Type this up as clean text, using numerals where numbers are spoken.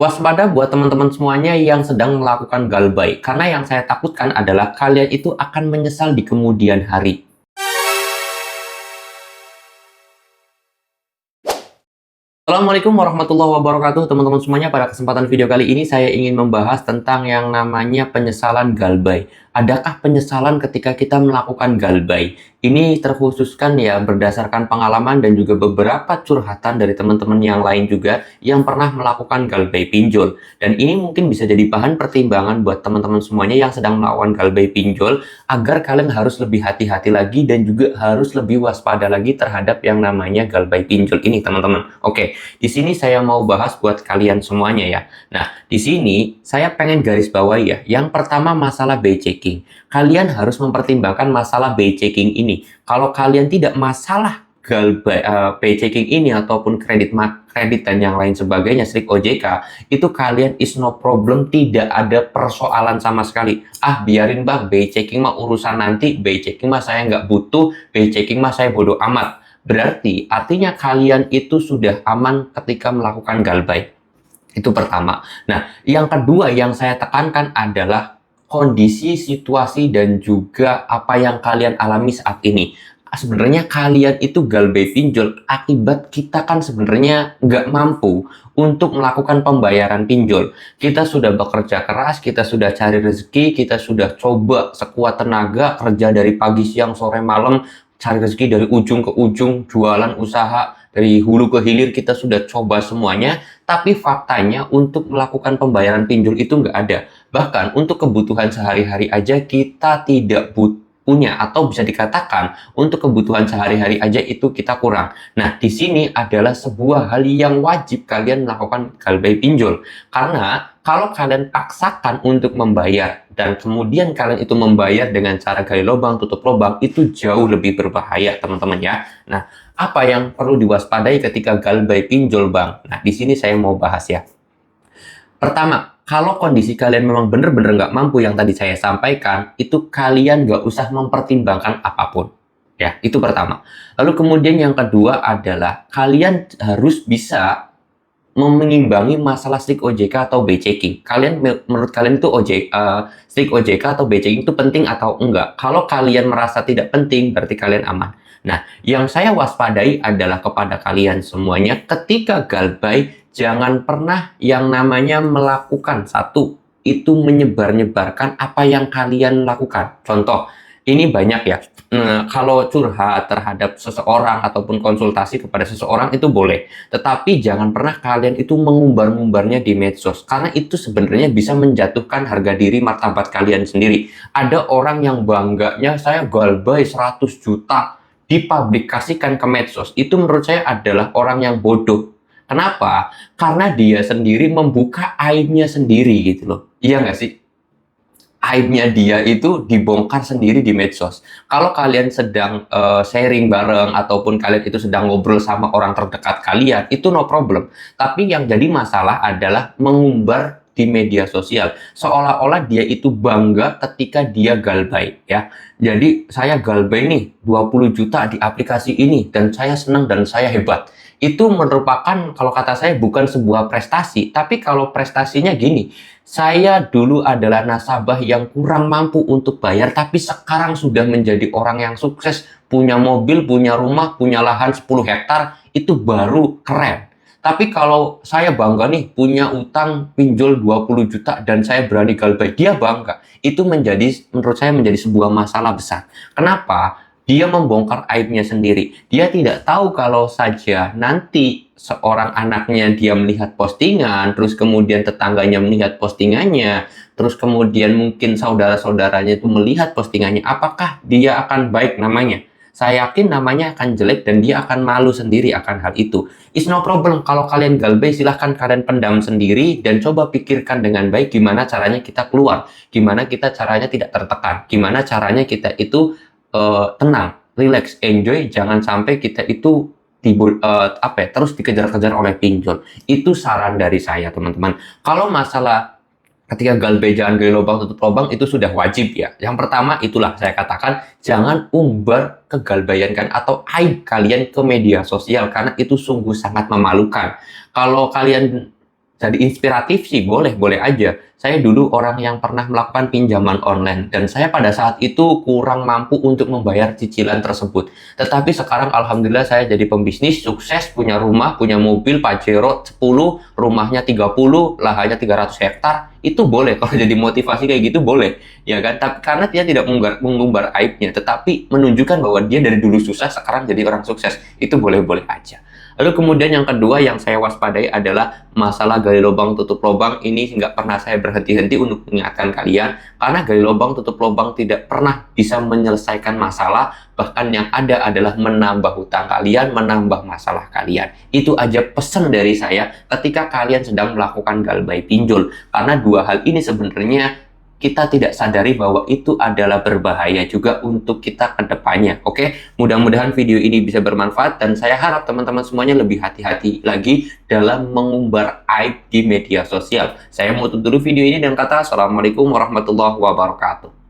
Waspada buat teman-teman semuanya yang sedang melakukan galbay, karena yang saya takutkan adalah kalian itu akan menyesal di kemudian hari. Assalamualaikum warahmatullahi wabarakatuh teman-teman semuanya. Pada kesempatan video kali ini saya ingin membahas tentang yang namanya penyesalan galbay. Adakah penyesalan ketika kita melakukan galbay? Ini terkhususkan ya berdasarkan pengalaman dan juga beberapa curhatan dari teman-teman yang lain juga yang pernah melakukan galbay pinjol. Dan ini mungkin bisa jadi bahan pertimbangan buat teman-teman semuanya yang sedang melakukan galbay pinjol agar kalian harus lebih hati-hati lagi dan juga harus lebih waspada lagi terhadap yang namanya galbay pinjol ini, teman-teman. Oke, di sini saya mau bahas buat kalian semuanya ya. Nah, di sini saya pengen garis bawahi ya. Yang pertama masalah buy checking. Kalian harus mempertimbangkan masalah buy checking ini. Kalau kalian tidak masalah buy checking ini ataupun kredit dan yang lain sebagainya, strik OJK, itu kalian is no problem, tidak ada persoalan sama sekali. Ah, biarin bang, buy checking mah urusan nanti, buy checking mah saya nggak butuh, buy checking mah saya bodoh amat. Berarti artinya kalian itu sudah aman ketika melakukan galbay. Itu pertama. Nah, yang kedua yang saya tekankan adalah kondisi, situasi, dan juga apa yang kalian alami saat ini. Sebenarnya kalian itu galbay pinjol akibat kita kan sebenarnya nggak mampu untuk melakukan pembayaran pinjol. Kita sudah bekerja keras, kita sudah cari rezeki, kita sudah coba sekuat tenaga, kerja dari pagi, siang, sore, malam, cari rezeki dari ujung ke ujung, jualan usaha, dari hulu ke hilir kita sudah coba semuanya, tapi faktanya untuk melakukan pembayaran pinjol itu nggak ada. Bahkan untuk kebutuhan sehari-hari aja kita tidak punya, atau bisa dikatakan untuk kebutuhan sehari-hari aja itu kita kurang. Nah, di sini adalah sebuah hal yang wajib kalian melakukan galbay pinjol. Karena kalau kalian paksakan untuk membayar dan kemudian kalian itu membayar dengan cara gali lubang tutup lubang, itu jauh lebih berbahaya, teman-teman ya. Nah, apa yang perlu diwaspadai ketika galbay pinjol, Bang? Nah, di sini saya mau bahas ya. Pertama, kalau kondisi kalian memang benar-benar nggak mampu yang tadi saya sampaikan, itu kalian nggak usah mempertimbangkan apapun. Ya, itu pertama. Lalu kemudian yang kedua adalah kalian harus bisa mengimbangi masalah strik OJK atau buy checking. Menurut kalian itu strik OJK atau buy checking itu penting atau enggak? Kalau kalian merasa tidak penting, berarti kalian aman. Nah, yang saya waspadai adalah kepada kalian semuanya, ketika galbay, jangan pernah yang namanya melakukan satu, itu menyebar-nyebarkan apa yang kalian lakukan. Contoh, ini banyak ya, kalau curhat terhadap seseorang ataupun konsultasi kepada seseorang itu boleh. Tetapi jangan pernah kalian itu mengumbar-ngumbarnya di medsos. Karena itu sebenarnya bisa menjatuhkan harga diri martabat kalian sendiri. Ada orang yang bangganya, saya galbay 100 juta, dipublikasikan ke medsos. Itu menurut saya adalah orang yang bodoh. Kenapa? Karena dia sendiri membuka aibnya sendiri gitu loh. Iya nggak sih? Aibnya dia itu dibongkar sendiri di medsos. Kalau kalian sedang sharing bareng ataupun kalian itu sedang ngobrol sama orang terdekat kalian, itu no problem. Tapi yang jadi masalah adalah mengumbar di media sosial. Seolah-olah dia itu bangga ketika dia galbay ya. Jadi saya galbay nih 20 juta di aplikasi ini dan saya senang dan saya hebat. Itu merupakan, kalau kata saya, bukan sebuah prestasi, tapi kalau prestasinya gini, saya dulu adalah nasabah yang kurang mampu untuk bayar, tapi sekarang sudah menjadi orang yang sukses, punya mobil, punya rumah, punya lahan 10 hektar, itu baru keren. Tapi kalau saya bangga nih, punya utang pinjol 20 juta dan saya berani galbay, dia bangga. Itu menurut saya menjadi sebuah masalah besar. Kenapa? Dia membongkar aibnya sendiri. Dia tidak tahu kalau saja nanti seorang anaknya dia melihat postingan, terus kemudian tetangganya melihat postingannya, terus kemudian mungkin saudara-saudaranya itu melihat postingannya, apakah dia akan baik namanya? Saya yakin namanya akan jelek dan dia akan malu sendiri akan hal itu. It's no problem. Kalau kalian galbay, silahkan kalian pendam sendiri dan coba pikirkan dengan baik gimana caranya kita keluar, gimana kita caranya tidak tertekan, gimana caranya kita itu tenang, relax, enjoy, jangan sampai kita itu terus dikejar-kejar oleh pinjol. Itu saran dari saya, teman-teman. Kalau masalah ketika galbay jangan gali lubang tutup lubang itu sudah wajib ya. Yang pertama itulah saya katakan, jangan umbar kegalbayan kan atau aib kalian ke media sosial karena itu sungguh sangat memalukan. Kalau kalian jadi inspiratif sih, boleh-boleh aja. Saya dulu orang yang pernah melakukan pinjaman online, dan saya pada saat itu kurang mampu untuk membayar cicilan tersebut. Tetapi sekarang Alhamdulillah saya jadi pembisnis, sukses, punya rumah, punya mobil, Pajero 10, rumahnya 30, lahannya 300 hektar, itu boleh. Kalau jadi motivasi kayak gitu boleh, ya kan? Tapi karena dia tidak mengumbar aibnya, tetapi menunjukkan bahwa dia dari dulu susah, sekarang jadi orang sukses, itu boleh-boleh aja. Lalu kemudian yang kedua yang saya waspadai adalah masalah gali lubang tutup lubang. Ini nggak pernah saya berhenti-henti untuk mengingatkan kalian, karena gali lubang tutup lubang tidak pernah bisa menyelesaikan masalah, bahkan yang ada adalah menambah hutang kalian, menambah masalah kalian. Itu aja pesan dari saya ketika kalian sedang melakukan galbay pinjol, karena dua hal ini sebenarnya kita tidak sadari bahwa itu adalah berbahaya juga untuk kita ke depannya. Oke, mudah-mudahan video ini bisa bermanfaat, dan saya harap teman-teman semuanya lebih hati-hati lagi dalam mengumbar aib di media sosial. Saya mau tutup dulu video ini dengan kata Assalamualaikum warahmatullahi wabarakatuh.